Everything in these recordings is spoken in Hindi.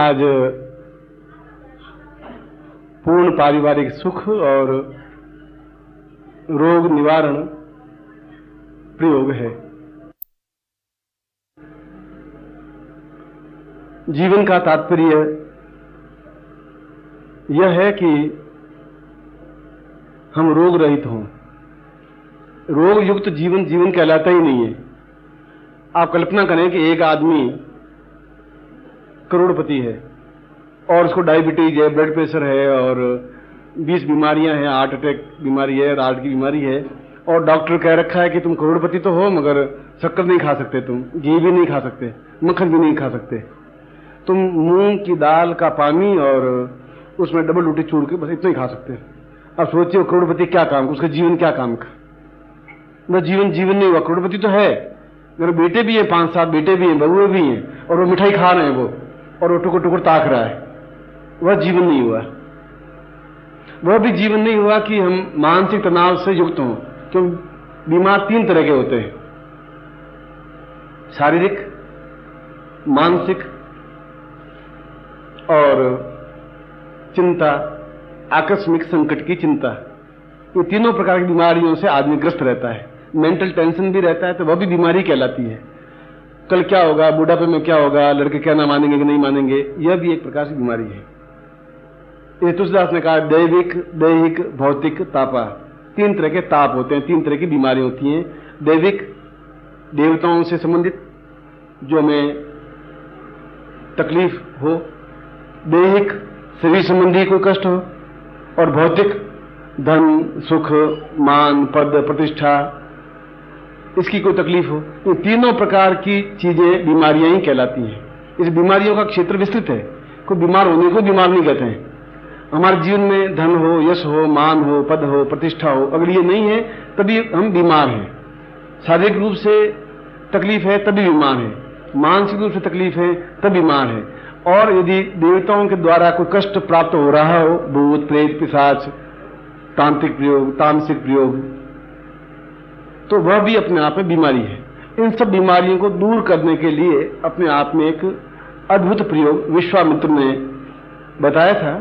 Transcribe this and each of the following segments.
आज पूर्ण पारिवारिक सुख और रोग निवारण प्रयोग है। जीवन का तात्पर्य यह है कि हम रोग रहित हों। रोग युक्त जीवन जीवन कहलाता ही नहीं है। आप कल्पना करें कि एक आदमी करोड़पति है और उसको डायबिटीज है, ब्लड प्रेशर है और 20 बीमारियां हैं, हार्ट अटैक बीमारी है, हार्ट की बीमारी है, और डॉक्टर कह रखा है कि तुम करोड़पति तो हो मगर शक्कर नहीं खा सकते, तुम घी भी नहीं खा सकते, मक्खन भी नहीं खा सकते, तुम मूंग की दाल का पानी और उसमें डबल रोटी चूर के बस इतना ही खा सकते हैं। अब सोचिए करोड़पति क्या काम, उसका जीवन क्या काम का? वह जीवन जीवन नहीं हुआ। करोड़पति तो है, मेरे बेटे भी हैं, 5-7 बेटे भी हैं, बहुएं भी हैं, और वो मिठाई खा रहे हैं वो, और वो टुकुर टुकुर ताक रहा है। वह जीवन नहीं हुआ। वह भी जीवन नहीं हुआ कि हम मानसिक तनाव से युक्त हों। क्यों? बीमार 3 तरह के होते हैं, शारीरिक, मानसिक और चिंता, आकस्मिक संकट की चिंता। ये तीनों प्रकार की बीमारियों से आदमी ग्रस्त रहता है। मेंटल टेंशन भी रहता है तो वह भी बीमारी कहलाती है। कल क्या होगा, बुढ़ापे में क्या होगा, लड़के क्या ना मानेंगे कि नहीं मानेंगे, यह भी एक प्रकार की बीमारी है। ये तुलसीदास ने कहा दैविक, दैहिक, भौतिक, तापा। 3 तरह के ताप होते हैं, 3 तरह की बीमारी होती हैं। दैविक, देवताओं से संबंधित जो हमें तकलीफ हो। दैहिक, शरीर संबंधी कोई कष्ट हो। और भौतिक, धन, सुख, मान, पद, प्रतिष्ठा, इसकी कोई तकलीफ हो। ये तीनों प्रकार की चीजें बीमारियां ही कहलाती हैं। इस बीमारियों का क्षेत्र विस्तृत है। कोई बीमार होने को बीमार नहीं कहते हैं। हमारे जीवन में धन हो, यश हो, मान हो, पद हो, प्रतिष्ठा हो, अगर ये नहीं है तभी हम बीमार हैं। शारीरिक रूप से तकलीफ है तभी बीमार है, मानसिक रूप से तकलीफ है तब बीमार है। और यदि देवताओं के द्वारा कोई कष्ट प्राप्त हो रहा हो, भूत, प्रेत, पिशाच, तांत्रिक प्रयोग, तामसिक प्रयोग, तो वह भी अपने आप में बीमारी है। इन सब बीमारियों को दूर करने के लिए अपने आप में एक अद्भुत प्रयोग विश्वामित्र ने बताया था।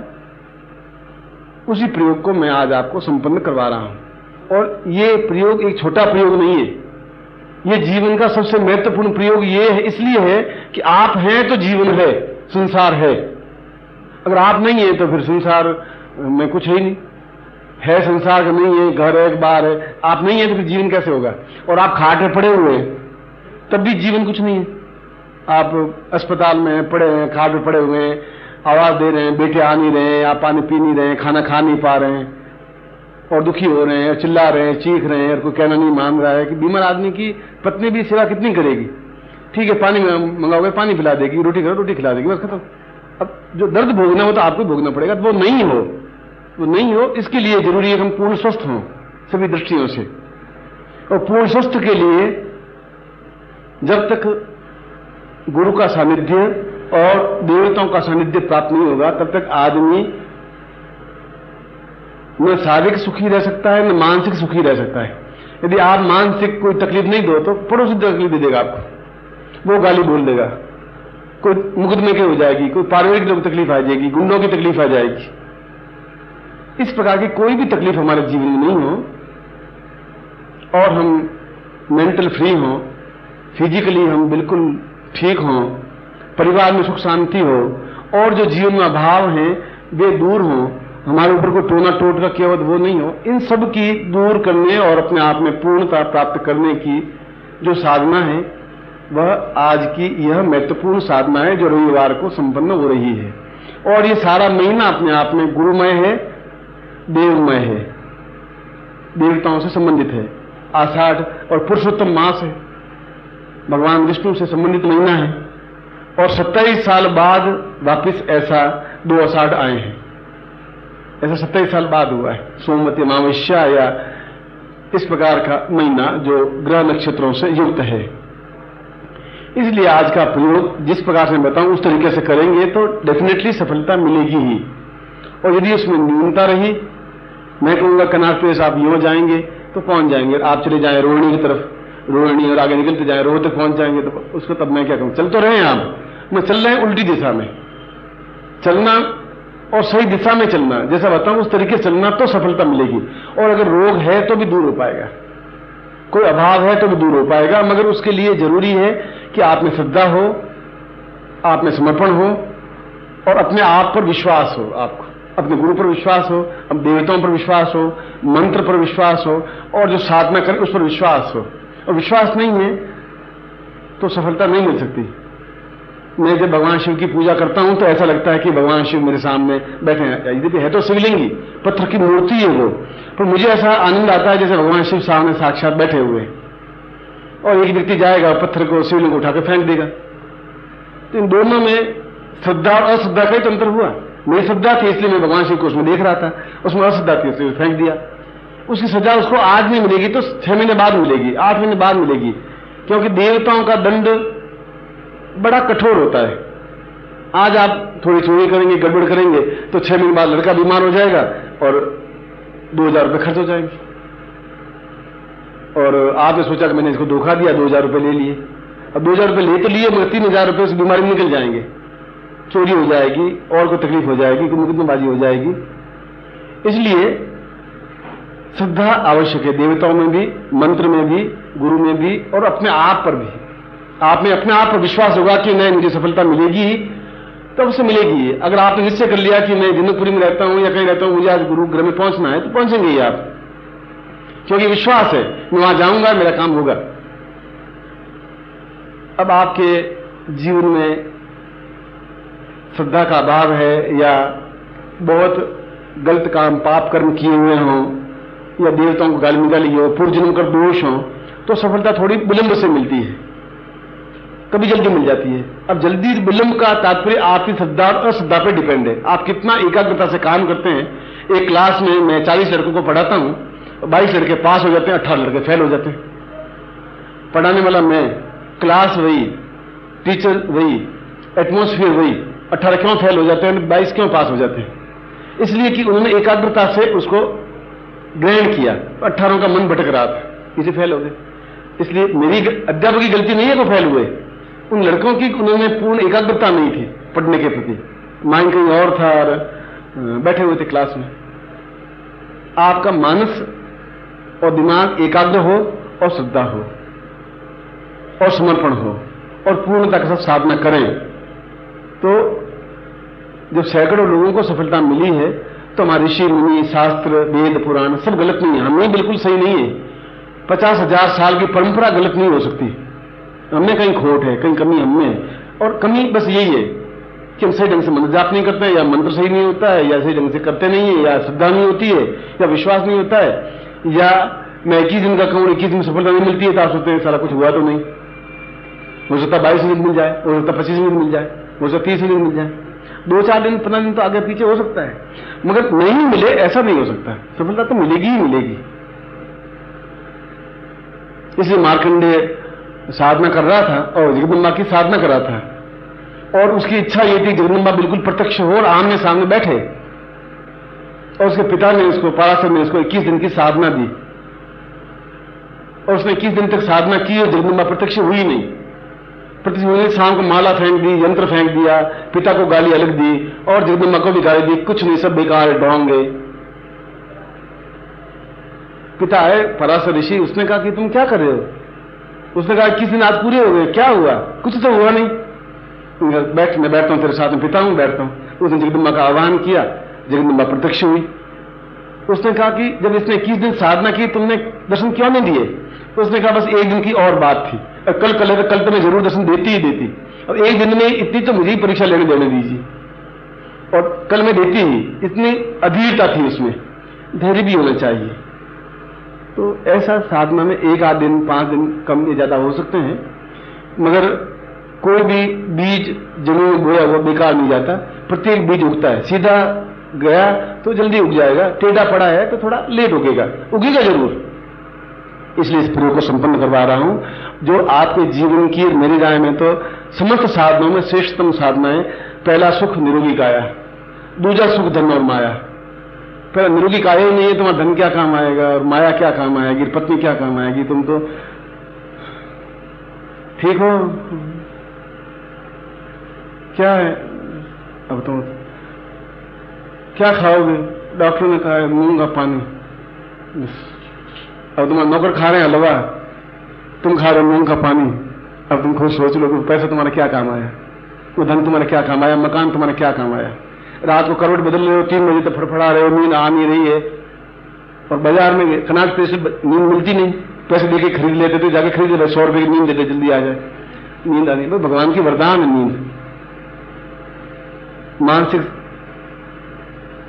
उसी प्रयोग को मैं आज आपको संपन्न करवा रहा हूं। और ये प्रयोग एक छोटा प्रयोग नहीं है, ये जीवन का सबसे महत्वपूर्ण प्रयोग ये है, इसलिए है कि आप हैं तो जीवन है, संसार है। अगर आप नहीं है तो फिर संसार में कुछ है ही नहीं। है संसार का नहीं है, घर है, बार है, आप नहीं है तो फिर जीवन कैसे होगा? और आप खाट में पड़े हुए हैं तब भी जीवन कुछ नहीं है। आप अस्पताल में पड़े हैं, खाट में पड़े हुए हैं, आवाज दे रहे हैं, बेटे आ नहीं रहे हैं, आप पानी पी नहीं रहे हैं, खाना खा नहीं पा रहे हैं, और दुखी हो रहे हैं, चिल्ला रहे हैं, चीख रहे हैं, और कोई कहना नहीं मान रहा है। कि बीमार आदमी की पत्नी भी सेवा कितनी करेगी? ठीक है, पानी मंगाओगे, पानी पिला देगी, रोटी करो, रोटी खिला देगी, बस खत्म। अब जो दर्द भोगना हो तो आपको भोगना पड़ेगा। तो वो नहीं हो, इसके लिए जरूरी है कि हम पूर्ण स्वस्थ हों सभी दृष्टियों से। और पूर्ण स्वस्थ के लिए जब तक गुरु का सानिध्य और देवताओं का सानिध्य प्राप्त नहीं होगा तब तक आदमी न शारीरिक सुखी रह सकता है, न मानसिक सुखी रह सकता है। यदि आप मानसिक कोई तकलीफ नहीं दो तो पड़ोसी तकलीफ दे देगा आपको, वो गाली बोल देगा, कोई मुकदमे की हो जाएगी, कोई पारिवारिक तकलीफ आ जाएगी, गुंडों की तकलीफ आ जाएगी। इस प्रकार की कोई भी तकलीफ हमारे जीवन में नहीं हो और हम मेंटल फ्री हों, फिजिकली हम बिल्कुल ठीक हों, परिवार में सुख शांति हो, और जो जीवन में अभाव हैं वे दूर हों, हमारे ऊपर कोई टोना टोट का केवल वो नहीं हो। इन सब की दूर करने और अपने आप में पूर्णता प्राप्त करने की जो साधना है वह आज की यह महत्वपूर्ण साधना है जो रविवार को संपन्न हो रही है। और ये सारा महीना अपने आप में गुरुमय है, देवमय है, देवताओं से संबंधित है। आषाढ़ और पुरुषोत्तम मास है, भगवान विष्णु से संबंधित महीना है। और 27 साल बाद वापिस ऐसा 2 आषाढ़ आए हैं। ऐसा 27 साल बाद हुआ है, सोमवती अमावस्या या इस प्रकार का महीना जो ग्रह नक्षत्रों से युक्त है। इसलिए आज का प्रयोग जिस प्रकार से बताऊं उस तरीके से करेंगे तो डेफिनेटली सफलता मिलेगी ही। और यदि उसमें न्यूनता रही, मैं कहूंगा कनाट प्लेस आप यूं जाएंगे तो पहुंच जाएंगे, आप चले जाएं रोहिणी की तरफ, रोहिणी और आगे निकलते जाएं रोह तक पहुंच जाएंगे, तो उसको तब मैं क्या कहूं, चल तो रहे हैं आप, मैं चल रहे हैं उल्टी दिशा में, चलना और सही दिशा में चलना, जैसा बताऊं उस तरीके से चलना तो सफलता मिलेगी। और अगर रोग है तो भी दूर हो पाएगा, कोई अभाव है तो भी दूर हो पाएगा, मगर उसके लिए जरूरी है कि आप में श्रद्धा हो, आप में समर्पण हो और अपने आप पर विश्वास हो, आपको अपने गुरु पर विश्वास हो, अब देवताओं पर विश्वास हो, मंत्र पर विश्वास हो और जो साधना करें उस पर विश्वास हो। और विश्वास नहीं है तो सफलता नहीं मिल सकती। मैं जब भगवान शिव की पूजा करता हूं तो ऐसा लगता है कि भगवान शिव मेरे सामने बैठे हैं। यद्यपि है तो शिवलिंग, पत्थर की मूर्ति है वो, पर मुझे ऐसा आनंद आता है जैसे भगवान शिव सामने साक्षात बैठे हुए हैं। और एक व्यक्ति जाएगा पत्थर को, शिवलिंग को उठाकर फेंक देगा। तो इन दोनों में श्रद्धा और अश्रद्धा का ही तो अंतर हुआ। मेरी श्रद्धा थी इसलिए मैं भगवान शिव को उसमें देख रहा था, उसमें अश्रद्धा थी इसलिए फेंक दिया। उसकी सजा उसको आज नहीं मिलेगी तो 6 महीने बाद मिलेगी, 8 महीने बाद मिलेगी, क्योंकि देवताओं का दंड बड़ा कठोर होता है। आज आप थोड़ी चोरी करेंगे, गड़बड़ करेंगे तो 6 महीने बाद लड़का बीमार हो जाएगा और 2000 रुपये खर्च हो जाएंगे। और आपने सोचा कि मैंने इसको धोखा दिया, 2000 रुपये ले लिए। अब 2000 रुपये ले तो लिए मगर 3000 रुपये से बीमारी निकल जाएंगे, चोरी हो जाएगी और कोई तकलीफ हो जाएगी, कोई मुकदमेबाजी हो जाएगी। इसलिए श्रद्धा आवश्यक है, देवताओं में भी, मंत्र में भी, गुरु में भी और अपने आप पर भी। आप में अपने आप पर विश्वास होगा कि नहीं मुझे सफलता मिलेगी, तब से मिलेगी। अगर आपने निश्चय कर लिया कि मैं जनकपुरी में रहता हूं या कहीं रहता हूं, मुझे आज गुरुग्रह में पहुंचना है, तो पहुंचेंगे ही आप, क्योंकि विश्वास है मैं वहां जाऊंगा, मेरा काम होगा। अब आपके जीवन में श्रद्धा का अभाव है या बहुत गलत काम, पाप कर्म किए हुए हों या देवताओं को गाली निकाली हो, पूर्व जन्म का दोष हो, तो सफलता थोड़ी विलंब से मिलती है, कभी जल्दी मिल जाती है। अब जल्दी विलंब का तात्पर्य आपकी श्रद्धा और अश्रद्धा पर डिपेंड है, आप कितना एकाग्रता से काम करते हैं। एक क्लास में मैं 40 लड़कों को पढ़ाता हूं, 22 लड़के पास हो जाते हैं, 18 लड़के फेल हो जाते हैं। पढ़ाने वाला मैं, क्लास वही, टीचर वही, एटमोस्फियर वही, 18 क्यों फेल हो जाते हैं, 22 क्यों पास हो जाते हैं? इसलिए कि उन्होंने एकाग्रता से उसको ग्रहण किया, 18 का मन भटक रहा था, इसे फेल हो गए। इसलिए मेरी अध्यापक की गलती नहीं है वो फेल हुए, उन लड़कों की उन्होंने पूर्ण एकाग्रता नहीं थी पढ़ने के प्रति, माइंड कहीं और था और बैठे हुए थे क्लास में। आपका मानस और दिमाग एकाग्र हो और श्रद्धा हो और समर्पण हो और पूर्णता के साथ साधना करें, तो जब सैकड़ों लोगों को सफलता मिली है तो हमारे ऋषि मुनि, शास्त्र, वेद, पुराण सब गलत नहीं है, हमें बिल्कुल सही नहीं है। 50,000 साल की परंपरा गलत नहीं हो सकती, हमें कहीं खोट है, कहीं कमी हमें है। और कमी बस यही है कि हम सही ढंग से मंत्र जाप नहीं करते हैं, या मंत्र सही नहीं होता है, या सही ढंग से करते नहीं है, या श्रद्धा नहीं होती है, या विश्वास नहीं होता है, या मैं 21 दिन का कहूँ 21 दिन सफलता नहीं मिलती है तो आप सोचते हैं सारा कुछ हुआ तो नहीं। हो सकता 22 दिन मिल जाए, हो सकता 25 दिन मिल जाए, हो सकता 30 दिन मिल जाए, 2-4 दिन 15 दिन तो आगे पीछे हो सकता है, मगर नहीं मिले ऐसा नहीं हो सकता। सफलता तो मिलेगी ही मिलेगी। इसलिए मार्कंडेय साधना कर रहा था और जगदम्बा की साधना कर रहा था, और उसकी इच्छा ये थी जगदम्बा बिल्कुल प्रत्यक्ष हो और आमने सामने बैठे। और उसके पिता ने उसको, पराशर ने उसको 21 दिन की साधना दी और उसने 21 दिन तक साधना की और जगदम्बा प्रत्यक्ष हुई नहीं। प्रत्यक्ष हुई नहीं, शाम को माला फेंक दी, यंत्र फेंक दिया, पिता को गाली अलग दी और जगदम्बा को भी गाली दी, कुछ नहीं, सब बेकार है, ढोंगे। पिता है पराशर ऋषि, उसने कहा कि तुम क्या कर रहे हो? उसने कहा 21 दिन आज पूरे हो गए, क्या हुआ? कुछ तो हुआ नहीं। बैठ, मैं बैठता हूं तेरे साथ में, पिता हूं, बैठता हूं। उसने जगदम्बा का आह्वान किया, जगदम्बा प्रत्यक्ष हुई। उसने कहा कि जब इसने 21 दिन साधना की तुमने दर्शन क्यों नहीं दिए? उसने कहा बस एक दिन की और बात थी, और कल तो मैं जरूर दर्शन देती ही देती, और एक दिन में इतनी तो मुझे ही परीक्षा लेने देने दीजिए, और कल मैं देती ही। इतनी अधीरता थी उसमें, धैर्य भी होना चाहिए। तो ऐसा साधना में 1 आध दिन, 5 दिन कम या ज्यादा हो सकते हैं, मगर कोई भी बीज जमीन में बोया हुआ बेकार नहीं जाता, प्रत्येक बीज उगता है। सीधा गया तो जल्दी उग जाएगा, टेढ़ा पड़ा है तो थोड़ा लेट उगेगा, उगेगा जरूर। इसलिए इस प्रयोग को संपन्न करवा रहा हूं, जो आपके जीवन की, मेरी राय में तो समस्त साधनों में श्रेष्ठतम साधना है। पहला सुख निरोगी काया, दूसरा सुख धन और माया। पहला निरोगी काया ही नहीं है, तुम्हारा धन क्या काम आएगा और माया क्या काम आएगी, पत्नी क्या काम आएगी, तुम तो ठीक हो, क्या है अब तुम क्या खाओगे? डॉक्टर ने कहा मूंग का पानी। अब तुम्हारे नौकर खा रहे हैं हलवा, तुम खा रहे हो मूंग का पानी। अब तुम खुद सोच लो कि पैसा तुम्हारा क्या काम आया, वो धन तुम्हारा क्या काम आया, मकान तुम्हारा क्या काम आया। रात को करवट बदल रहे हो, 3 बजे तक फड़फड़ा रहे हो, नींद आ नहीं रही है, और बाजार में कनाट पैसे नींद मिलती नहीं, पैसे देके खरीद लेते थे, जाके खरीद ले, 100 रुपए की नींद देते जल्दी आ जाए, नींद आ नहीं। भगवान की वरदान है नींद। मानसिक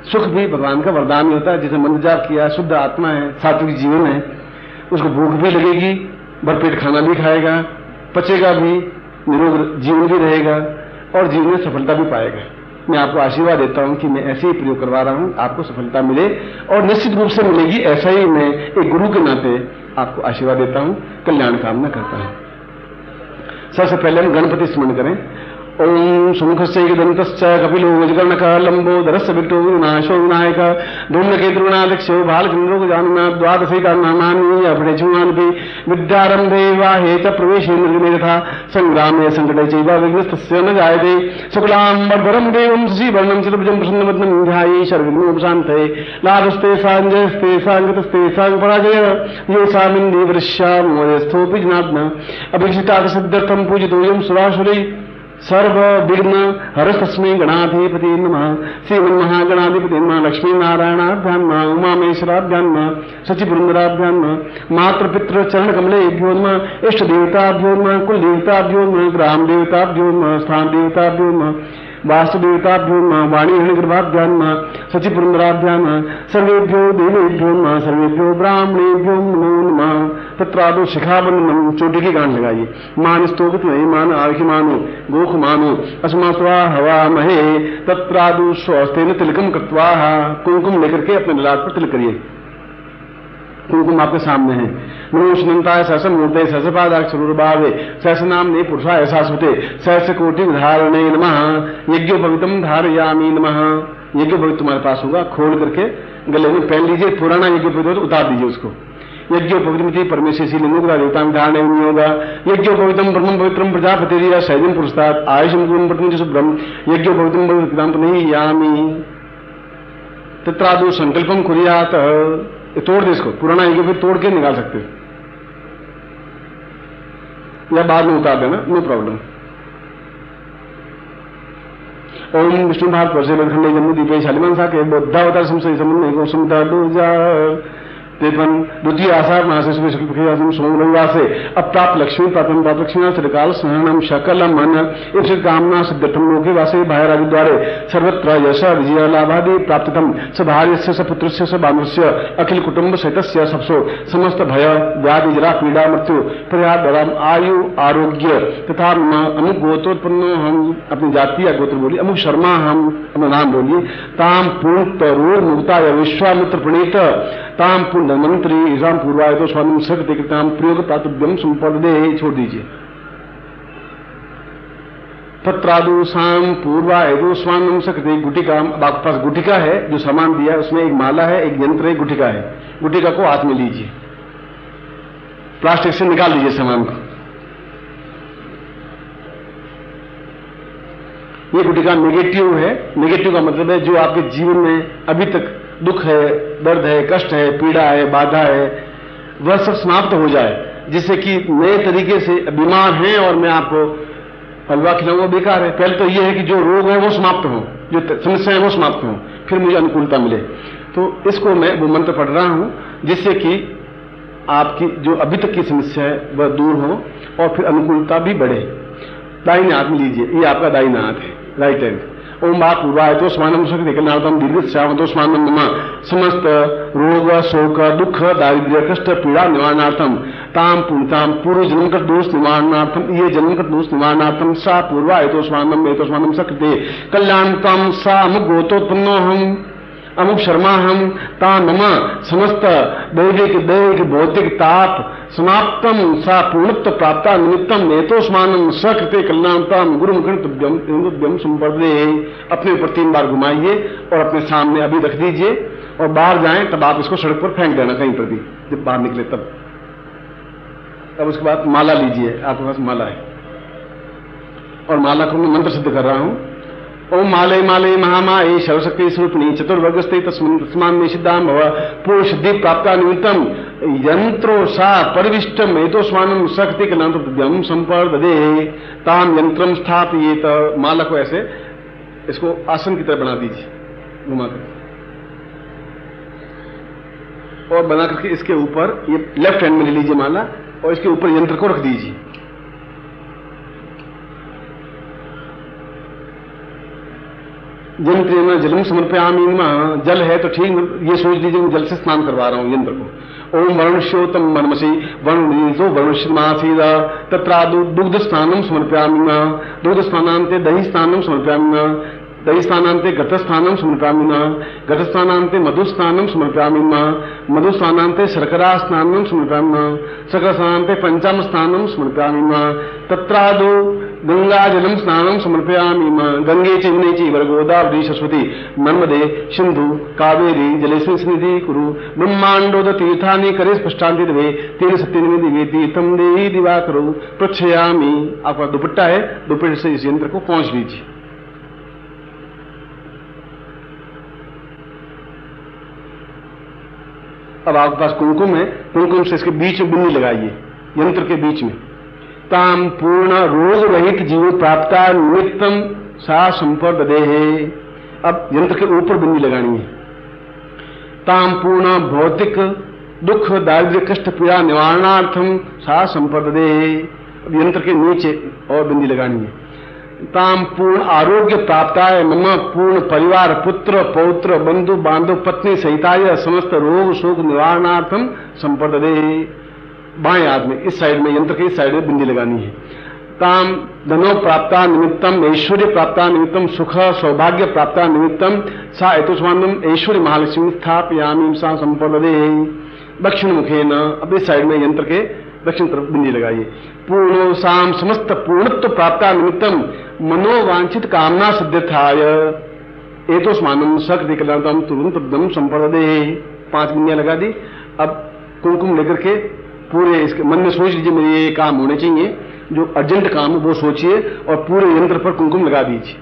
सुख भी भगवान का वरदान ही होता है। जिसे मंत्र जाप किया, शुद्ध आत्मा है, सात्विक जीवन है, उसको भूख भी लगेगी, भरपेट खाना भी खाएगा, पचेगा भी, निरोग जीवन भी रहेगा और जीवन में सफलता भी पाएगा। मैं आपको आशीर्वाद देता हूं कि मैं ऐसे ही प्रयोग करवा रहा हूं, आपको सफलता मिले और निश्चित रूप से मिलेगी। ऐसा ही मैं एक गुरु के नाते आपको आशीर्वाद देता हूं, कल्याण कामना करता हूं। सबसे पहले हम गणपति स्मरण करें। ओम सुमुखस्य दंतश्च कपिलो वज्रकर्णकः लंबोदरस्य विक्टो विनाशो विनायक धूम्रकेतुर्गणाध्यक्षो भालचंद्रो गजानन द्वादशैकानामानि अपरिचूनानि विद्यारंभे वाहे च प्रवेशे निर्गमे तथा संग्रामे संकटे चैव विघ्नस्तस्य न जायते शुक्लांबरधरं देवं शशिवर्णं चतुर्भुजं प्रसन्नवदनं ध्याये सर्वविघ्नोपशान्तये लाभस्ते साञ्जयस्ते साङ्गतस्ते साङ्गपराजय ये सामिन्दी वृष्यामोदस्थोऽपि जनार्दन अभिषितासिद्धर्थं पूजितोऽयं सुरासुरै सर्व विघ्न हरस्तस्मै गणाधिपति नमः। श्रीमन्महागणाधिपति नमः। लक्ष्मी नारायणाभ्यां नमः। उमामेश्वराभ्यां नमः। सचिवृंदराभ्यां नमः। मातृपितृ चरण कमलेभ्यो नमः। इष्ट देवताभ्यो नमः। कुल देवताभ्यो नमः। ग्राम देवताभ्यो नमः। स्थान देवताभ्यो नमः। वास्तुदेवताभ्यो नमः। वाणीहृणगर्भाभ्यां नमः। सचिवृंदराभ्यां नमः। सर्वेभ्यो देवेभ्यो नमः। सर्वेभ्यो ब्राह्मणेभ्यो नमो नमः। तत्रादो शिखाबंधनम, चोटी की गांठ लगाइए। मान स्तोभित नहीं मान आखि मानो गोख मानो अस्मात्वा हवा महे तत्रादु स्वस्तेन तिलकम कृत्वा, कुमकुम लेकर के अपने ललाट पर तिलक करिए। कुमकुम आपके सामने है। नमोष्णंताय सहस्र मूर्ते सहस्रपादाक्षरूरभावे सहस्रनाम्ने पुरुषाय शाश्वते सहस्रकोटि धारणे नमः। यज्ञोपवीतम धारयामि नमः। यज्ञोपवीत तुम्हारे पास होगा, खोल करके गले में पहन लीजिए। पुराना यज्ञोपवीत तो उतार दीजिए उसको। यज्ञोपवीतमिति परमेश्वरी लिंगोग्रा देवता धारणे होगा। यज्ञोपवीतम ब्रह्म पवित्रम प्रजापति सैजन पुरुषात आयुषम गुण पत्नी शुभ्रम यज्ञोपवीतम पवित्रम नहीं यामी तत्रादु संकल्पम कुर्यात। तोड़ दे इसको, पुराना यज्ञोपवीत तोड़ के निकाल सकते या बाद में उतार देना, नो प्रॉब्लम। ओम विष्णु भारत वर्षे खंडे जम्मू दीपे शालिमान साके बौद्धावतार संशय संबंध गौसमता दूजा 53 द्वितीय आषाढ़ मास सोम रविवार से अब प्राप्त लक्ष्मी प्राप्त लक्ष्मी श्रीकाल स्मरणम शकल मन इस कामना सिद्धम लोके वासे भाई द्वारे सर्वत्र यश विजय लाभादि प्राप्तम स भार्य से स पुत्र से स बानुष्य अखिल कुटुंब सहित सबसो समस्त भय व्याधि जरा पीड़ा मृत्यु पर्याद आयु आरोग्य तथा अमुक गोत्रोत्पन्न, हम अपनी जाति या गोत्र बोलिए, अमुक शर्मा हम अपना नाम बोलिए, ताम पूर्ण तरूर मुक्ता विश्वामित्र प्रणीत ताम मंत्री ईशान पूर्वाय तो स्वामी शक्ति कृताम प्रयोग प्रातुभ्यम संपदे, छोड़ दीजिए। तत्रादु शाम पूर्वाय तो स्वामी शक्ति गुटिका, आपके पास गुटिका है, जो सामान दिया है उसमें एक माला है, एक यंत्र है, गुटिका है। गुटिका को हाथ में लीजिए, प्लास्टिक से निकाल लीजिए सामान को। ये गुटिका नेगेटिव है। नेगेटिव का मतलब है जो आपके जीवन में अभी तक दुख है, दर्द है, कष्ट है, पीड़ा है, बाधा है, वह सब समाप्त हो जाए, जिससे कि नए तरीके से बीमार हैं और मैं आपको हलवा खिलाऊंगा, बेकार है। पहले तो यह है कि जो रोग है वो समाप्त हो, जो समस्या है वो समाप्त हो, फिर मुझे अनुकूलता मिले। तो इसको मैं वो मंत्र पढ़ रहा हूं जिससे कि आपकी जो अभी तक की समस्या है वह दूर हो और फिर अनुकूलता भी बढ़े। दाहिने हाथ में लीजिए, ये आपका दाहिना हाथ है, राइट हैंड। ओम बा पूर्वाय तो स्वानम शक्तिकलनार्थम दीर्घ श्याम तो स्वानम नमः। समस्त रोग शोक दुख दारिद्र्य कष्ट पीड़ा निवारणार्थम ताम पुण्यताम पूर्व जन्म का दोष निवारणार्थम ये जन्म का दोष निवारणार्थम सा पूर्वाय तो स्वानम शक्ति कल्याणतम सा गोतोत्पन्नो हम अमुक शर्मा हम ता मम समस्त दैविक भौतिक ताप समाप्तम सा पूर्णत्व प्राप्ता निमित्तम नेतोस्मानम सकृते कल्याणताम गुरु मुखिणुभ्यम संपर्दे। अपने ऊपर 3 बार घुमाइए और अपने सामने अभी रख दीजिए और बाहर जाएं तब आप इसको सड़क पर फेंक देना कहीं पर भी, जब बाहर निकले तब। अब उसके बाद माला लीजिए, आपके पास माला है और माला को मैं मंत्र सिद्ध कर रहा हूं। ओम मालय मालय महामाये सर्वशक्ति स्वरूपिणी चतुर्वर्गस्ते तस्मान में सिद्धाम भव पूर्ण सिद्धि प्राप्ता निमित्तम यंत्रो सा परिविष्टम एतोस्मानम शक्ति के नाम दिव्यम संपर्ददे ताम यंत्रम स्थापियेत। माला को ऐसे इसको आसन की तरह बना दीजिए घुमाकर, और बना करके इसके ऊपर ये लेफ्ट हैंड में ले लीजिए माला और इसके ऊपर यंत्र को रख दीजिए। यंत्रेण जलम समर्पयामि नमः। जल है तो ठीक, ये सोच लीजिए मैं जल से स्नान करवा रहा हूं यंत्र को। ओम वरुणस्योतम मनमसी वरुणो वरुणमासीद तत्रादु दुग्ध स्नानम समर्पयामि नमः। दुग्ध स्नानांते दही स्नानम समर्पयामि नमः। दही स्नानांते घटस्थानम समर्पयामि नमः। घटस्थानांते मधुस्नानम समर्पयामि नमः। मधुस्नानांते शर्करा स्नानम समर्पयामि नमः। शर्करा स्नानांते पंचाम स्नानम समर्पयामि नमः। तत्रादु गंगाजलम स्नानम समर्पयामि नमः। गंगे चैवने चैव गोदावरी सरस्वती नर्मदे सिंधु कावेरी जलेस्मिन् सन्निधि कुरु। ब्रह्मांडोद तीर्थानि करे स्पष्टांति देवे तेन सत्यनिधि दिवे तीर्थम देहि दिवाकरो प्रक्षयामि। आपका दुपट्टा है, दुपट्टे से इस यंत्र को पहुंच लीजिए। अब आपके पास कुमकुम है, कुमकुम से इसके बीच में बिंदी लगाइए, यंत्र के बीच में। ताम पूर्ण रोग रहित जीव प्राप्ता निमित्तम सा संपर्ददे है। अब यंत्र के ऊपर बिंदी लगानी है। ताम पूर्ण भौतिक दुख दारिद्र्य कष्ट पीड़ा निवारणार्थम सा संपर्ददे है। अब यंत्र के नीचे और बिंदी लगानी है। ताम पूर्ण आरोग्य प्राप्ताय मम पूर्ण परिवार पुत्र पौत्र बंधु बांधव पत्नी सहिताय समस्त रोग शोक निवारणार्थम संपर्ददे। बाएं हाथ में इस साइड में, यंत्र के इस साइड में बिंदी लगानी है। ताम धनो प्राप्ता निमित्तम ऐश्वर्य प्राप्ता निमित्तम सुख सौभाग्य प्राप्ता निमित्तम सा एतोस्मानम ऐश्वर्य महालक्ष्मी स्थापयामि सा संपर्ददे। दक्षिण मुखे न, अब इस साइड में यंत्र के दक्षिण तरफ बिंदी लगाइए। पूर्णो साम समस्त पूर्णत्व प्राप्ता निमित्तम मनोवांछित कामना सिद्ध्यर्थाय एतोस्मानम शक्ति कल्याणतम तुरंत दम संपर्ददे। 5 बिंदियां लगा दी। अब कुमकुम लेकर के पूरे इसके मन में सोच लीजिए मेरे ये काम होने चाहिए, जो अर्जेंट काम है वो सोचिए और पूरे यंत्र पर कुमकुम लगा दीजिए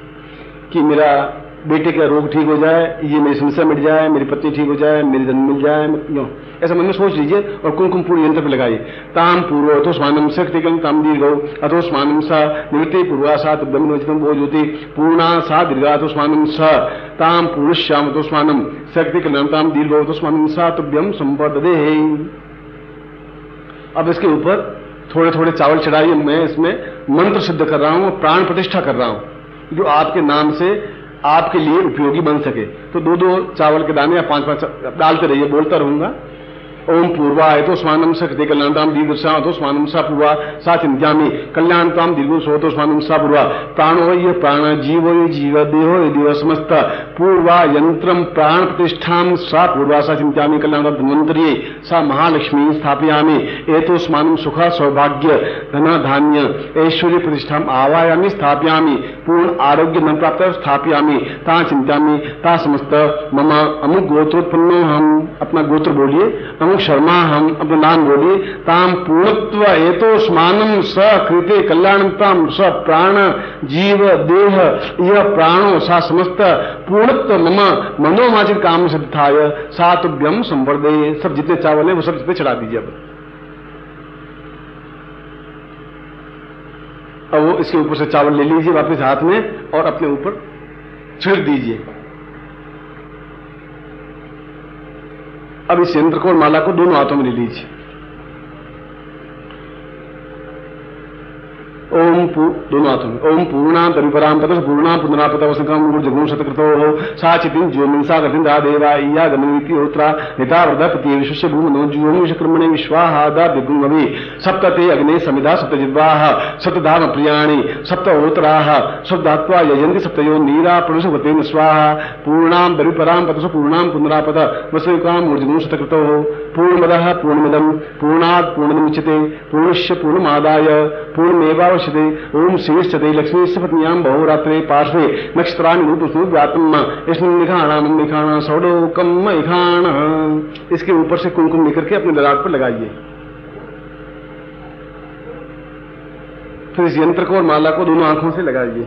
कि मेरा बेटे का रोग ठीक हो जाए, ये मेरी समस्या मिट जाए, मेरी पत्नी ठीक हो जाए, मेरी धन मिल जाए, ऐसा मन में सोच लीजिए और कुमकुम पूरे यंत्र पर लगाइए। ताम पूर्व अथोस्मानम शक्तिकम ताम दीर्घो अथोस्मानम सा निवृत्ति पूर्वा सा तब्दम वो ज्योति पूर्णा सा दीर्घा अथोस्मानम स ताम पूर्णश्याम अथोस्मानम शक्तिकलम ताम दीर्घो अथोस्मानम सा तुभ्यम संपर्ददे। अब इसके ऊपर थोड़े थोड़े चावल चढ़ाइए। मैं इसमें मंत्र सिद्ध कर रहा हूं, प्राण प्रतिष्ठा कर रहा हूं जो आपके नाम से आपके लिए उपयोगी बन सके। तो 2-2 चावल के दाने या 5-5 डालते रहिए, बोलता रहूंगा। ओम पूर्वा एतोस्मानम शक्ति कल्याणताम दीर्घोत्साह अथोस्मानम सा पूर्वा सा चिंत्यामि कल्याणताम दीर्घोत्साहोत्स्मानम सा पूर्वा प्राणो ये प्राण जीवो ये जीव देहो ये देव समस्त पूर्वा यंत्रम प्राण प्रतिष्ठाम सा पूर्वा सा चिंत्यामि कल्याणताम धन्वंतरी सा महालक्ष्मी स्थापयामि एतोस्मानम सुख सौभाग्य धन धान्य ऐश्वर्य प्रतिष्ठाम आवायामि स्थापयामि पूर्ण आरोग्य धन प्राप्त स्थापयामि ता चिंत्यामि ता समस्त मम अमुक गोत्रोत्पन्नो। हम अपना गोत्र बोलिए, अमुक शर्मा हम अपना नाम बोलिए। ताम पूर्णत्व एतोस्मानम स कृते कल्याणताम स प्राण जीव देह यह प्राणो सा समस्त पूर्णत्व मम मनोवांछित काम सिद्धाय सा तुभ्यम संवर्धे। सब जितने चावल है वो सब पे चढ़ा दीजिए। अब वो इसके ऊपर से चावल ले लीजिए वापस हाथ में और अपने ऊपर छिड़क दीजिए। अब इस यंत्र को और माला को दोनों हाथों में ले लीजिए। ओम दोनों हाथों में ओम पूर्णाम तरिपराम पतस पूर्णाम पुनरापतवसंकम जगुण शतकृतो साचितिं ज्योमिंसा गतिंदा देवा इया गमनीति होत्रा निता वृद्धपति विश्वस्य भूमनो ज्योम विश्वकर्मणे विश्वाहादा विगुणवि सप्तते अग्ने समिधा सप्तजिह्वाः सप्तधाम प्रियाणि सप्तहोत्राः सप्तधात्वा यजन्ति सप्तयो नीरा पुरुषवतेन स्वाहा पूर्णाम तरिपराम पतस पूर्णाम पुनरापत वसंकम जगुण शतकृतो पूर्णमदः पूर्णमिदं पूर्णात् पूर्णमुच्यते पूर्णस्य पूर्णमादाय पूर्णमेवावशिष्यते। ओम श्रीश्चते लक्ष्मी पत्न्यां बहुरात्रे पार्श्वे नक्षत्राणि रूपस्नुव्यात्म इसमें निखाणाम निखाणा सौडोकम इखाण। इसके ऊपर से कुमकुम लेकर के अपने ललाट पर लगाइए। फिर इस यंत्र को और माला को दोनों आंखों से लगाइए।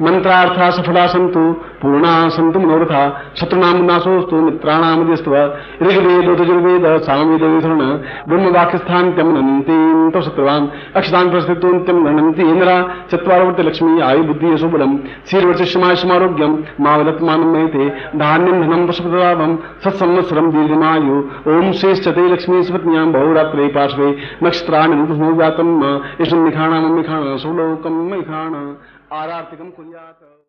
मंत्रार्था सफला सन्तु पूर्णा सन्तु मनोरथा शत्रुनाम नाशोस्तु मित्राणाम दिस्तव ऋग्वेद यजुर्वेद सामवेद विधुर्ण ब्रह्मवाक्यस्थान्त्यं नन्ति तो शत्रुवान् अक्षतान् प्रस्थितोन्त्यं गणन्ति इंद्रा चत्वारवर्ति लक्ष्मी आयु बुद्धि यशो बलम् शीर्वर्चस्यमाय समारोग्यं मावदत्मानं मयते धान्यं धनं पशुपदाभं सत्संवत्सरं दीर्घमायु ओम श्रेष्ठते लक्ष्मी सुपत्न्यां बहुरात्रे पार्श्वे नक्षत्राणि जातम् इष्टं मिखाणां मिखाण सुलोकं मिखाण आरार्तिकं कुर्यात्।